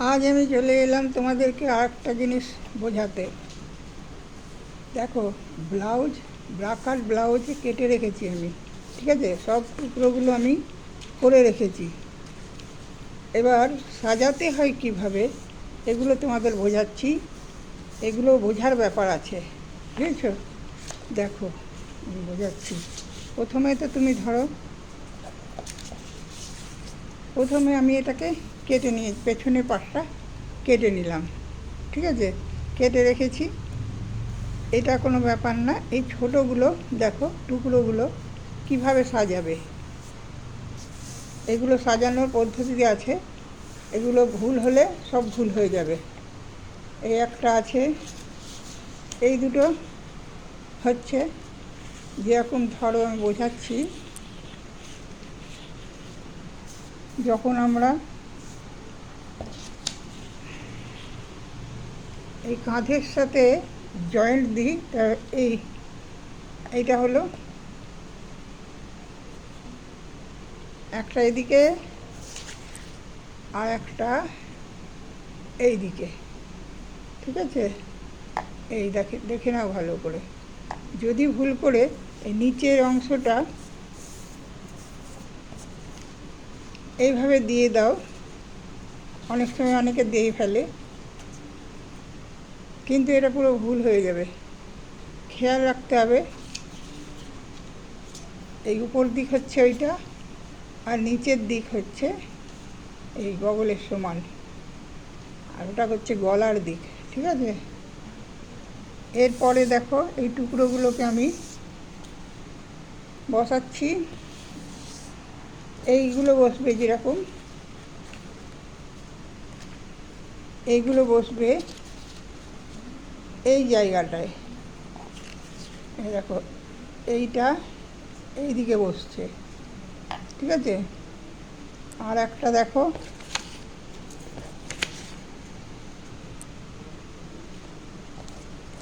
আজ আমি চলে এলাম তোমাদেরকে আরেকটা জিনিস বোঝাতে। দেখো, ব্লাউজ ব্রাকার ব্লাউজ কেটে রেখেছি আমি, ঠিক আছে? সব টুকরোগুলো আমি করে রেখেছি। এবার সাজাতে হয় কিভাবে এগুলো তোমাদের বোঝাচ্ছি। এগুলো বোঝার ব্যাপার আছে, বুঝেছ? দেখো, আমি বোঝাচ্ছি। প্রথমে তো তুমি ধরো, প্রথমে আমি এটাকে কেটে নিয়ে পেছনের পাটটা কেটে নিলাম, ঠিক আছে? কেটে রেখেছি। এটা কোনো ব্যাপার না। এই ছোটোগুলো দেখো, টুকরোগুলো কিভাবে সাজাবে, এগুলো সাজানোর পদ্ধতি আছে। এগুলো ভুল হলে সব ভুল হয়ে যাবে। এই একটা আছে, এই দুটো হচ্ছে যেরকম ধরো আমি বোঝাচ্ছি। যখন আমরা এই কাঁধের সাথে জয়েন্ট দিই, তা এইটা হলো একটা এদিকে আর একটা এই দিকে, ঠিক আছে? এই দেখে নাও ভালো করে। যদি ভুল করে এই নিচের অংশটা এইভাবে দিয়ে দাও, অনেক সময় অনেকে দিয়ে ফেলে, কিন্তু এটা পুরো ভুল হয়ে যাবে। খেয়াল রাখতে হবে, এই উপর দিক হচ্ছে ওইটা, আর নিচের দিক হচ্ছে এই বগলের সমান, আর ওটা হচ্ছে গলার দিক, ঠিক আছে? এরপরে দেখো, এই টুকরোগুলোকে আমি বসাচ্ছি। এইগুলো বসবে যেরকম, এইগুলো বসবে এই জায়গাটায়। এই দেখো, এইটা এই দিকে বসছে, ঠিক আছে? আর একটা দেখো,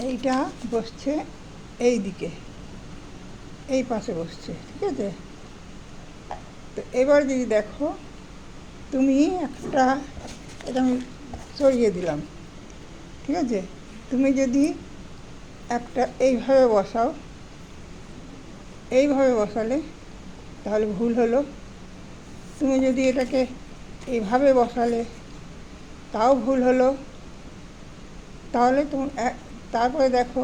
এইটা বসছে এই দিকে, এই পাশে বসছে, ঠিক আছে? তো এবার যদি দেখো, তুমি একটা, এটা আমি সরিয়ে দিলাম, ঠিক আছে? তুমি যদি একটা এইভাবে বসাও, এইভাবে বসালে তাহলে ভুল হলো। তুমি যদি এটাকে এইভাবে বসালে তাও ভুল হলো। তাহলে তুমি তারপরে দেখো,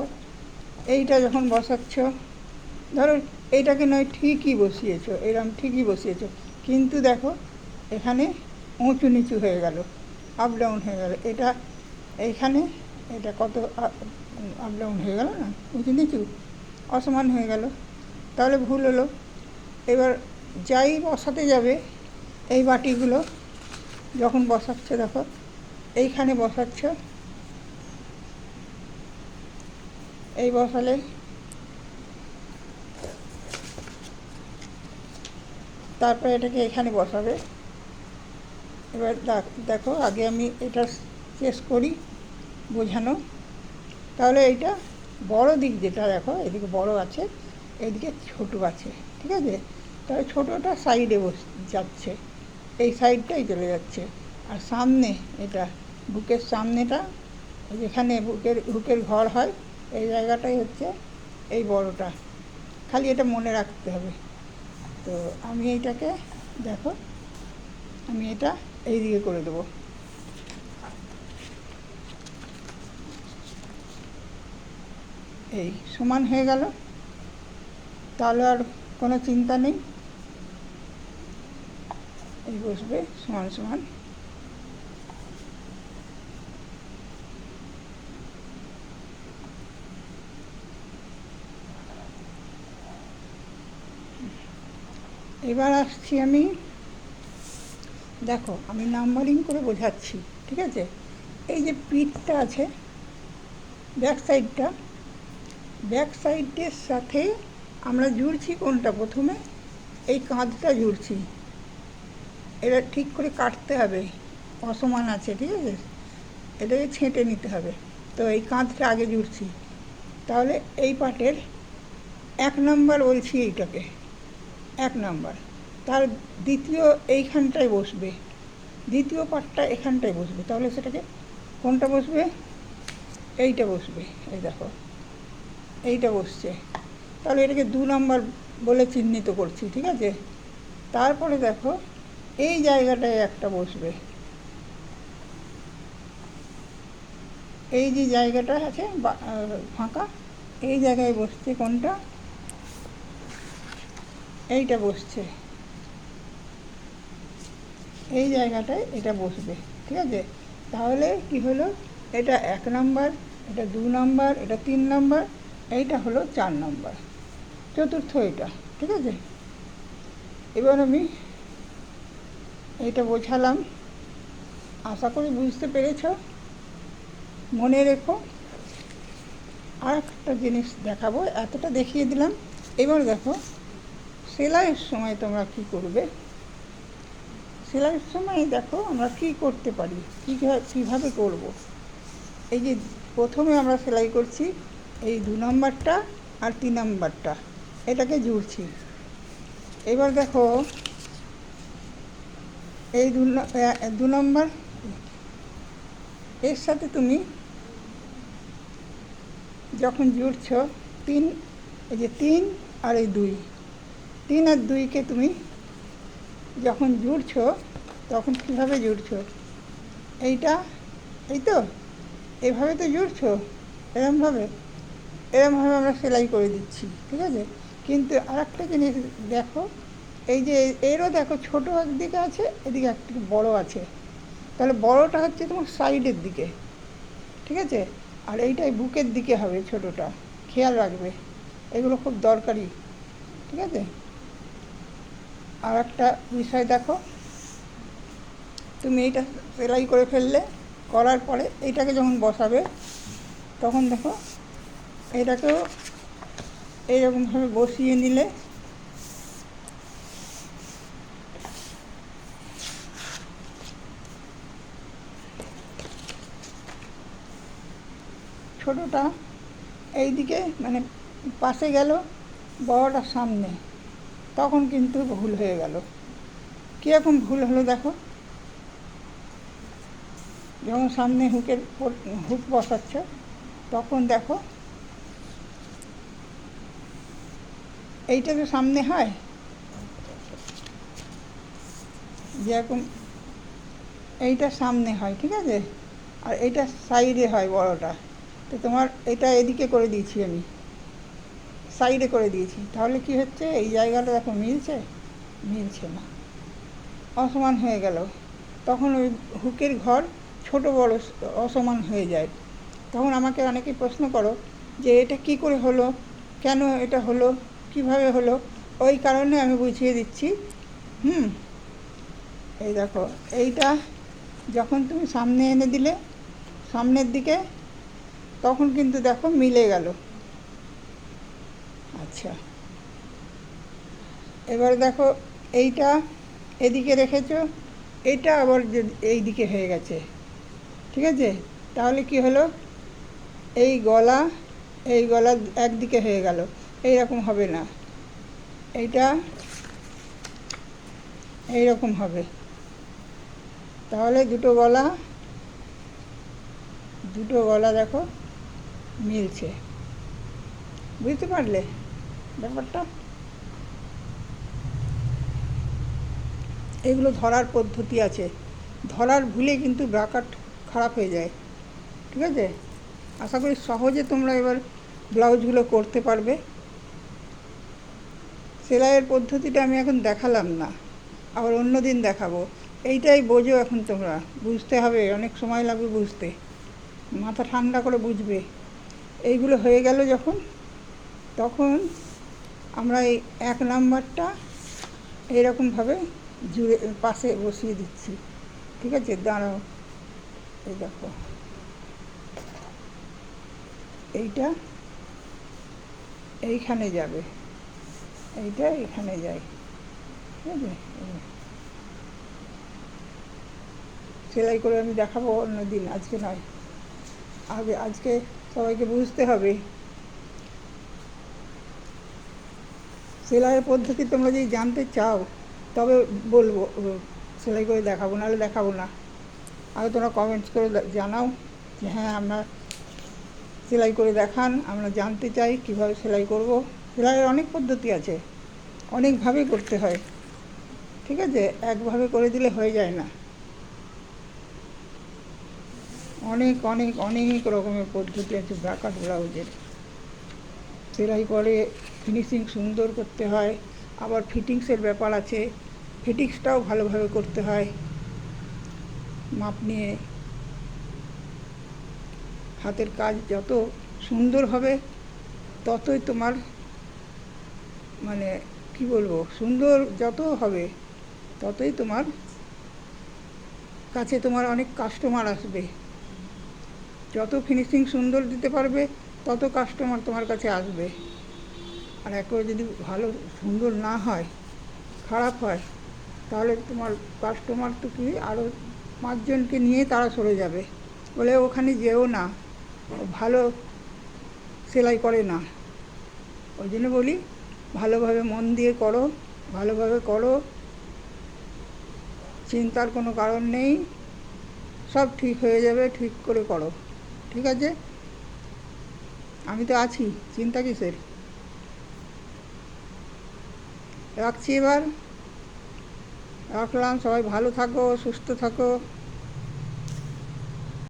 এইটা যখন বসাচ্ছ, ধরো এইটাকে নয় ঠিকই বসিয়েছো, এরকম ঠিকই বসিয়েছো, কিন্তু দেখো এখানে উঁচু নিচু হয়ে গেল, আপ ডাউন হয়ে গেল। এটা এইখানে এটা কত আপ ডাউন হয়ে গেল না, উঁচু নিচু অসমান হয়ে গেল, তাহলে ভুল হলো। এবার যাই বসাতে যাবে, এই বাটিগুলো যখন বসাচ্ছ, দেখো এইখানে বসাচ্ছ, এই বসালে তারপরে এটাকে এখানে বসাবে। এবার দেখো, আগে আমি এটা শেষ করি বোঝানো। তাহলে এইটা বড় দিক যেটা, দেখো এদিকে বড় আছে, এদিকে ছোটো আছে, ঠিক আছে? তাহলে ছোটোটা সাইডে যাচ্ছে, এই সাইডটাই চলে যাচ্ছে। আর সামনে এটা বুকের সামনেটা, যেখানে বুকের ঘর হয়, এই জায়গাটাই হচ্ছে এই বড়টা। খালি এটা মনে রাখতে হবে। তো আমি এইটাকে দেখো, আমি এটা এই দিকে করে দেবো। এই সমান হয়ে গেল, তাহলে আর কোনো চিন্তা নেই, এই বসবে সমান সমান। এবার আসছি আমি, দেখো আমি নাম্বারিং করে বোঝাচ্ছি, ঠিক আছে? এই যে পিঠটা আছে, ব্যাক সাইডের সাথে আমরা জুড়ছি কোনটা, প্রথমে এই কাঁধটা জুড়ছি। এটা ঠিক করে কাটতে হবে, অসমান আছে, ঠিক আছে? এটাকে ছেঁটে নিতে হবে। তো এই কাঁধটা আগে জুড়ছি, তাহলে এই পাটের 1 নম্বর বলছি, এইটাকে 1 নম্বর। তার দ্বিতীয় এইখানটায় বসবে, দ্বিতীয় পাটটা এখানটায় বসবে, তাহলে সেটাকে কোনটা বসবে? এইটা বসবে। এই দেখো এইটা বসছে, তাহলে এটাকে 2 নম্বর বলে চিহ্নিত করছি, ঠিক আছে? তারপরে দেখো এই জায়গাটায় একটা বসবে, এই যে জায়গাটা আছে ফাঁকা, এই জায়গায় বসছে কোনটা? এইটা বসছে, এই জায়গাটায় এটা বসবে, ঠিক আছে? তাহলে কি হলো? এটা 1 নম্বর, এটা 2 নম্বর, এটা 3 নম্বর, এইটা হলো 4 নম্বর, চতুর্থ এটা, ঠিক আছে? এবার আমি এইটা বোঝালাম, আশা করি বুঝতে পেরেছ। মনে রেখো আর একটা জিনিস দেখাবো, এতটা দেখিয়ে দিলাম। এবার দেখো সেলাইয়ের সময় তোমরা কি করবে। সেলাইয়ের সময় দেখো আমরা কি করতে পারি, কীভাবে করব। এই যে প্রথমে আমরা সেলাই করছি এই 2 নম্বরটা আর 3 নম্বরটা, এটাকে জুড়ছি। এবার দেখো এই 2 নম্বর, এর সাথে তুমি যখন জুড়ছ 3, এই যে 3 আর এই 2, 3 আর 2কে তুমি যখন জুড়ছ তখন কীভাবে জুড়ছো? এইটা, এই তো এইভাবে তো জুড়ছো, এরমভাবে আমরা সেলাই করে দিচ্ছি, ঠিক আছে? কিন্তু আর একটা জিনিস দেখো, এই যে এরও দেখো ছোটো একদিকে আছে, এদিকে একটু বড় আছে, তাহলে বড়টা হচ্ছে তোমার সাইডের দিকে, ঠিক আছে? আর এইটাই বুকের দিকে হবে ছোটোটা, খেয়াল রাখবে, এগুলো খুব দরকারি, ঠিক আছে? আর একটা বিষয় দেখো, তুমি এইটা সেলাই করে ফেললে, করার পরে এইটাকে যখন বসাবে তখন দেখো এটাকেও এইরকমভাবে বসিয়ে নিলে ছোটোটা এই দিকে মানে পাশে গেল, বড়টা সামনে, তখন কিন্তু ভুল হয়ে গেল। কীরকম ভুল হলো দেখো, যখন সামনে হুক বসাচ্ছ তখন দেখো এইটা তো সামনে হয়, যেরকম এইটা সামনে হয়, ঠিক আছে? আর এইটা সাইডে হয় বড়টা, তো তোমার এটা এদিকে করে দিয়েছি আমি, সাইডে করে দিয়েছি, তাহলে কি হচ্ছে? এই জায়গাটা দেখো মিলছে না, অসমান হয়ে গেল। তখন ওই হুকের ঘর ছোট বড় অসমান হয়ে যায়। তখন আমাকে অনেকে প্রশ্ন করো যে এটা কি করে হলো, কেন এটা হলো, কিভাবে হলো? ওই কারণে আমি বুঝিয়ে দিচ্ছি। এই দেখো এইটা যখন তুমি সামনে এনে দিলে সামনের দিকে, তখন কিন্তু দেখো মিলে গেল। আচ্ছা, এবার দেখো এইটা এদিকে রেখেছো, এটা আবার এই দিকে হয়ে গেছে, ঠিক আছে? তাহলে কি হলো? এই গলা একদিকে হয়ে গেল, এইরকম হবে না, এইটা এইরকম হবে। তাহলে দুটো গলা দেখো মিলছে, বুঝতে পারলে ব্যাপারটা? এগুলো ধরার পদ্ধতি আছে, ধরার ভুলে কিন্তু ব্রাকাট খারাপ হয়ে যায়, ঠিক আছে? আশা করি সহজে তোমরা এবার ব্লাউজগুলো করতে পারবে। সেলাইয়ের পদ্ধতিটা আমি এখন দেখালাম না, আবার অন্য দিন দেখাবো। এইটাই বোঝো এখন তোমরা, বুঝতে হবে, অনেক সময় লাগবে বুঝতে, মাথা ঠান্ডা করে বুঝবে। এইগুলো হয়ে গেল যখন, তখন আমরা এই 1 নাম্বারটা এইরকমভাবে জুড়ে পাশে বসিয়ে দিচ্ছি, ঠিক আছে? দাঁড়াও, এই দেখো এইটা এইখানে যাবে, এইটা এখানে যায়, ঠিক আছে? সেলাই করে আমি দেখাবো অন্য দিন, আজকে নয়। আজকে সবাইকে বুঝতে হবে সেলাইয়ের পদ্ধতি। তোমরা যদি জানতে চাও তবে বলবো, সেলাই করে দেখাবো, নাহলে দেখাবো না। আগে তোমরা কমেন্টস করে জানাও যে হ্যাঁ আপনার সেলাই করে দেখান, আমরা জানতে চাই কীভাবে সেলাই করব। সেলাইয়ের অনেক পদ্ধতি আছে, অনেকভাবে করতে হয়, ঠিক আছে? একভাবে করে দিলে হয়ে যায় না, অনেক অনেক অনেক রকমের পদ্ধতি আছে ব্রাকাট ব্লাউজের। সেলাই করে ফিনিশিং সুন্দর করতে হয়, আবার ফিটিংসের ব্যাপার আছে, ফিটিংসটাও ভালোভাবে করতে হয় মাপ নিয়ে। হাতের কাজ যত সুন্দর হবে ততই তোমার মানে কি বলবো, সুন্দর যত হবে ততই তোমার কাছে তোমার অনেক কাস্টমার আসবে। যত ফিনিশিং সুন্দর দিতে পারবে তত কাস্টমার তোমার কাছে আসবে। আর একবার যদি ভালো সুন্দর না হয়, খারাপ হয়, তাহলে তোমার কাস্টমার তো কি আরও 5 জনকে নিয়ে তারা সরে যাবে, বলে ওখানে যেও না, ভালো সেলাই করে না। ওই জন্য বলি ভালোভাবে মন দিয়ে করো, ভালোভাবে করো, চিন্তার কোনো কারণ নেই, সব ঠিক হয়ে যাবে, ঠিক করে করো, ঠিক আছে? আমি তো আছি, চিন্তা কিসের। রাখছি, এবার রাখলাম। সবাই ভালো থাকো, সুস্থ থাকো।